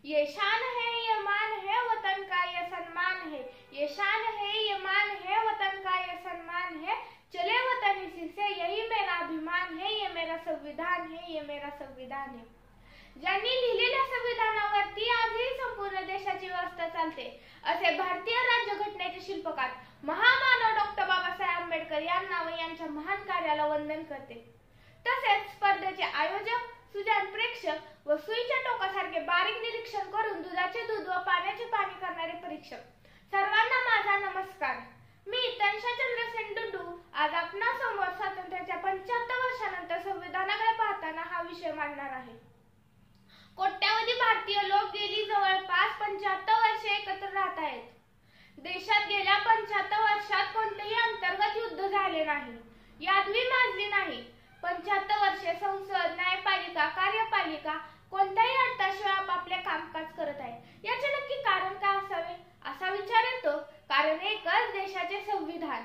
ये शान है ये मान है वतन का ये सम्मान है, ये शान है ये मान है वतन का ये सम्मान है, चले वतन इसी से यही मेरा अभिमान है, ये मेरा संविधान है, ये मेरा संविधान है। ज्यांनी लिहिलेल्या संविधानावरती आजही संपूर्ण देशाची व्यवस्था चालते असे भारतीय राज्यघटनेचे शिल्पकार महामानव डॉक्टर बाबासाहेब आंबेडकर यांना व यांच्या महान कार्याला वंदन करते। तसेच स्पर्धेचे आयोजक, सुजाण प्रेक्षक व सुईच्या टोकासारखे बारीक निरीक्षण करून दुधाचे दूध व पाण्याचे पाणी करणारे परीक्षक सर्वांना माझा नमस्कार। मी तनशा चंद्रसेन डुडू आज आपणासमोर स्वातंत्र्याच्या 75 वर्षानंतर संविधानाकडे पाहताना हा विषय मांडणार आहे। कोट्यावधी भारतीय लोक गेली जवळपास 75 वर्षे एकत्र राहत आहेत। देशात गेल्या 75 वर्षात कोणतेही अंतर्गत युद्ध झाले नाही, यादवी माजली नाही। 75 वर्षे संसद, न्यायपालिका, कार्यपालिका कोणत्याही अडथळ्याशिवाय आपापले कामकाज करत आहेत। याचे नक्की कारण काय असावे असा विचार येतो। कारण एकच, देशाचे संविधान।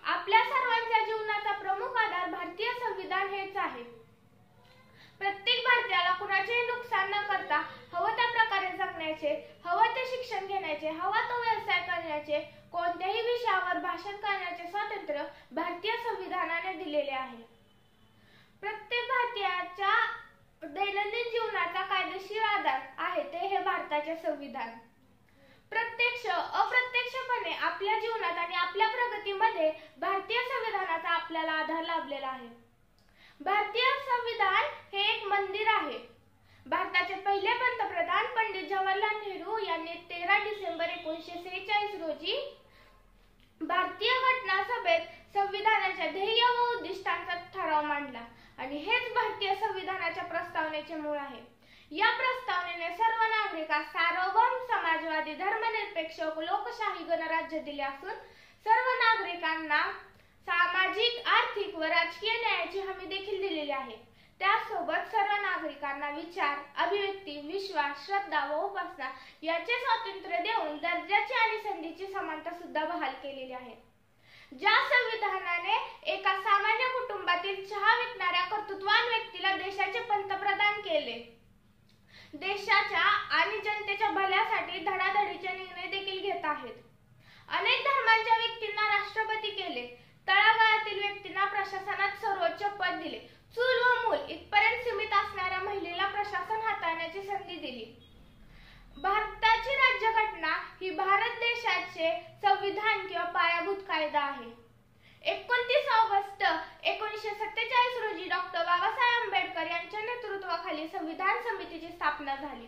आपल्या सर्वांच्या जीवनाचा प्रमुख आधार भारतीय संविधान हेच आहे। प्रत्येक भारतीयाला कुणाचेही नुकसान न करता हवं त्या प्रकारे जगण्याचे, हवं ते शिक्षण घेण्याचे, हवा तो व्यवसाय करण्याचे, कोणत्याही विषयावर भाषण करण्याचे स्वातंत्र्य भारतीय संविधानाने दिलेले आहे। प्रत्येक भारतीयाच्या दैनंदिन जीवनाचा कायदेशीर आधार आहे ते हे भारताचे संविधान। प्रत्यक्ष अप्रत्यक्षपणे आपल्या जीवनात आणि आपल्या प्रगतीमध्ये भारतीय संविधानाचा आपल्याला आधार लाभलेला आहे। भारतीय संविधान हे एक मंदिर आहे। भारताचे पहिले पंतप्रधान पंडित जवाहरलाल नेहरू यांनी 13 डिसेंबर 1946 रोजी भारतीय घटना सभेत संविधानाच्या ध्येय व उद्दिष्टांचा ठराव मांडला आणि हेच भारतीय संविधानाच्या प्रस्तावनेचे मूळ आहे। या प्रस्तावनेने सर्व नागरिकांना सार्वभौम, समाजवादी, धर्मनिरपेक्ष लोकशाही गणराज्य दिले असून सर्व नागरिकांना सामाजिक, आर्थिक व राजकीय न्यायाची हमी देखील दिलेली आहे। त्यासोबत सर्व नागरिकांना विचार, अभिव्यक्ती, विश्वास, श्रद्धा व उपासना याचे स्वातंत्र्य देऊन दर्जाची आणि संधीची समानता सुद्धा बहाल केलेली आहे। ज्या संविधानाने एका सामान्य कुटुंबातील चहा विकणाऱ्या कर्तृत्ववान व्यक्तीला देशाचे पंतप्रधान केले, देशाच्या आणि जनतेच्या भल्यासाठी धडाधडीचे निर्णय देखील घेत आहेत। अनेक धर्मांच्या व्यक्तींना राष्ट्रपती केले, तळागाळातील व्यक्तींना प्रशासनात सर्वोच्च पद दिले, चूल व मूल इथपर्यंत सीमित असणाऱ्या महिलेला प्रशासन हाताळण्याची संधी दिली। भारताची राज्यघटना ही भारत देशाचे संविधान किंवा पायाभूत कायदा आहे। 29 ऑगस्ट 1947 रोजी डॉक्टर बाबासाहेब आंबेडकर यांच्या नेतृत्वाखाली संविधान समितीची स्थापना झाली।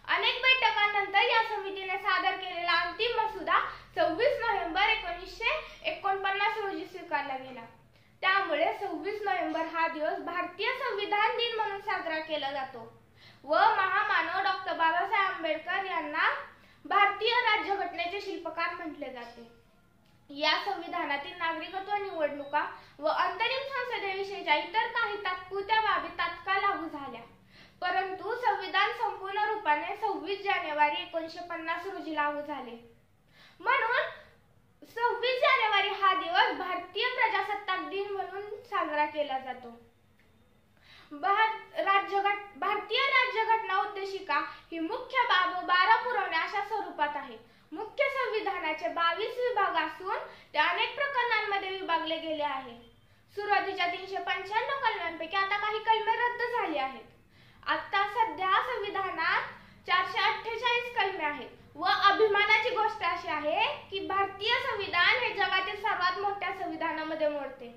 अनेक बैठकांनंतर या समितीने सादर केलेला अंतिम मसुदा 26 नोव्हेंबर 1949 रोजी स्वीकारला गेला। त्यामुळे 26 नोव्हेंबर हा दिवस भारतीय संविधान दिन म्हणून साजरा केला जातो व महामानव डॉक्टर बाबासाहेब आंबेडकर यांना भारतीय राज्यघटनेचे शिल्पकार म्हटले जाते। या संविधानातील नागरिकत्व निवडणुका व अंतरिम संसदेविषयीच्या इतर काही तात्पुरत्या बाबी तात्काळ लागू झाल्या, परंतु संविधान संपूर्ण रूपाने 26 जानेवारी 1950 रोजी लागू झाले। म्हणून 26 जानेवारी हा दिवस भारतीय प्रजासत्ताक दिन म्हणून साजरा केला जातो। भारतीय राज्यघटना उद्देशिका ही मुख्य बाब 12 पुरवण्या अशा स्वरूपात आहे। मुख्य संविधानाचे 22 विभाग असून ते अनेक प्रकरणांमध्ये विभागले गेले आहे। सुरुवातीच्या 395 कलमांपैकी आता काही कलमे रद्द झाली आहेत। आता सध्या संविधानात 448 कलमे आहेत व अभिमानाची गोष्ट अशी आहे की भारतीय संविधान हे जगातील सर्वात मोठ्या संविधानामध्ये मोडते।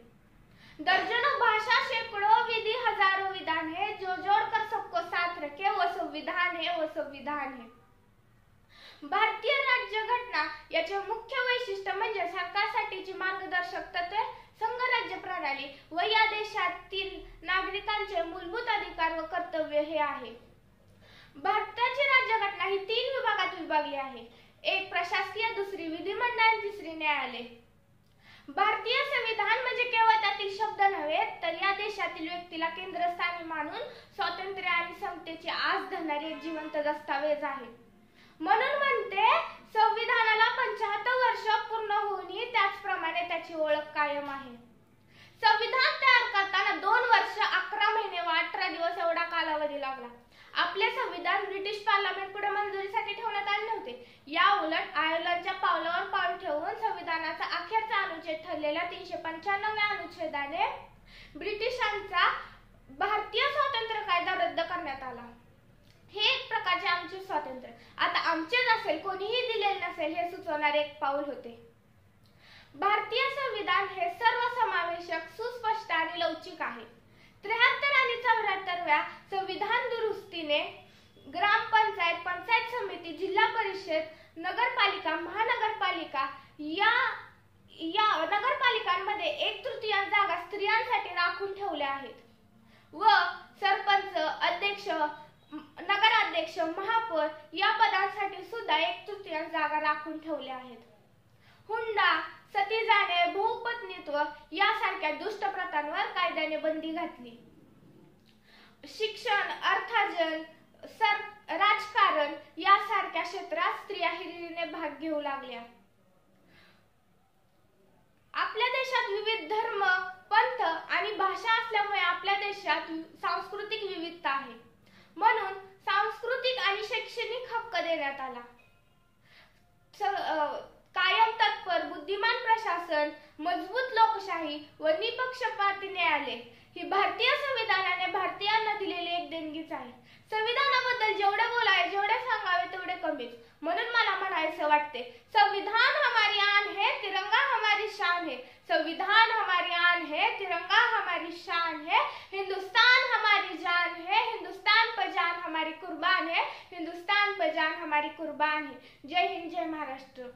दर्जनों भाषा, शेकडो विधि, हजारों विधान है, जो जोड़कर सबको साथ रखे वो संविधान है, वो संविधान है। भारतीय राज्यघटना याचे मुख्य वैशिष्ट्य म्हणजे सरकारसाठीची मार्गदर्शक तत्त्वे, संघराज्य प्रणाली व या देशातील नागरिकांचे मूलभूत अधिकार व कर्तव्य हे आहे। भारताची राज्यघटना ही 3 विभागात विभागली आहे। एक प्रशासकीय, दुसरी विधिमंडळ आणि तिसरी न्यायालय। भारतीय संविधान म्हणजे केवळ त्यातील शब्द नव्हे तर या देशातील व्यक्तीला केंद्रस्थानी मानून स्वातंत्र्य आणि समतेची आस धरणारी एक जिवंत दस्तावेज आहे। म्हणून म्हणते संविधानाला 75 वर्ष पूर्ण होऊनही त्याचप्रमाणे त्याची ओळख कायम आहे। संविधान तयार करताना 2 वर्ष 11 महिने व 18 दिवस एवढा कालावधी लागला। आपले संविधान ब्रिटिश पार्लमेंट पुढे मंजुरीसाठी ठेवण्यात आले नव्हते. या उलट आयर्लंडच्या पावलावर पाऊल ठेवून संविधानाचा अखेरचा अनुच्छेद ठरलेल्या 395व्या अनुच्छेदाने ब्रिटिशांचा भारतीय स्वातंत्र्य कायदा रद्द करण्यात आला. हे एक प्रकारचे आमचे स्वातंत्र्य आता आमचेच असेल, कोणीही दिलेले नसेल हे सुचवणारे एक पाऊल होते. भारतीय संविधान हे सर्वसमावेशक, सुस्पष्ट आणि लवचिक आहे. 73 आणि 74व्या संविधान दुरुस्तीने ग्रामपंचायत, पंचायत समिती, जिल्हा परिषद, नगरपालिका, महानगरपालिका या नगरपालिकांमध्ये 1/3 जागा स्त्रियांसाठी राखून ठेवल्या आहेत व सरपंच, अध्यक्ष, नगराध्यक्ष, महापौर या पदांसाठी सुद्धा 1/3 जागा राखून ठेवल्या आहेत. हुंडा, सती जाणे, बहुपत्नीत्व यासारख्या दुष्ट प्रथांवर कायद्याने बंदी घातली. शिक्षण, अर्थार्जन, राजकारण यासारख्या क्षेत्रात स्त्रिया हिरिरीने भाग घेऊ लागल्या. आपल्या देशात विविध धर्म, पंथ आणि भाषा असल्यामुळे आपल्या देशात सांस्कृतिक विविधता आहे. म्हणून सांस्कृतिक आणि शैक्षणिक हक्क देण्यात आला. कायम तत्पर, बुद्धिमान प्रशासन, मजबूत लोकशाही व निपक्षपाती न्यायालय ही भारतीय संविधानाने भारतीयांना दिलेली एक देणगीच आहे. संविधानाबद्दल जेवढे बोलावे, जेवढे सांगावे तेवढे कमीच. म्हणून मला म्हणायचं वाटते, संविधान हमारी आन है, तिरंगा हमारी शान है. संविधान हमारी आन है, तिरंगा हमारी शान है. हिंदुस्तान हमारी जान है, हिंदुस्तान पर जान हमारी कुर्बान है. हिंदुस्तान पर जान हमारी कुर्बान है. जय हिंद, जय महाराष्ट्र.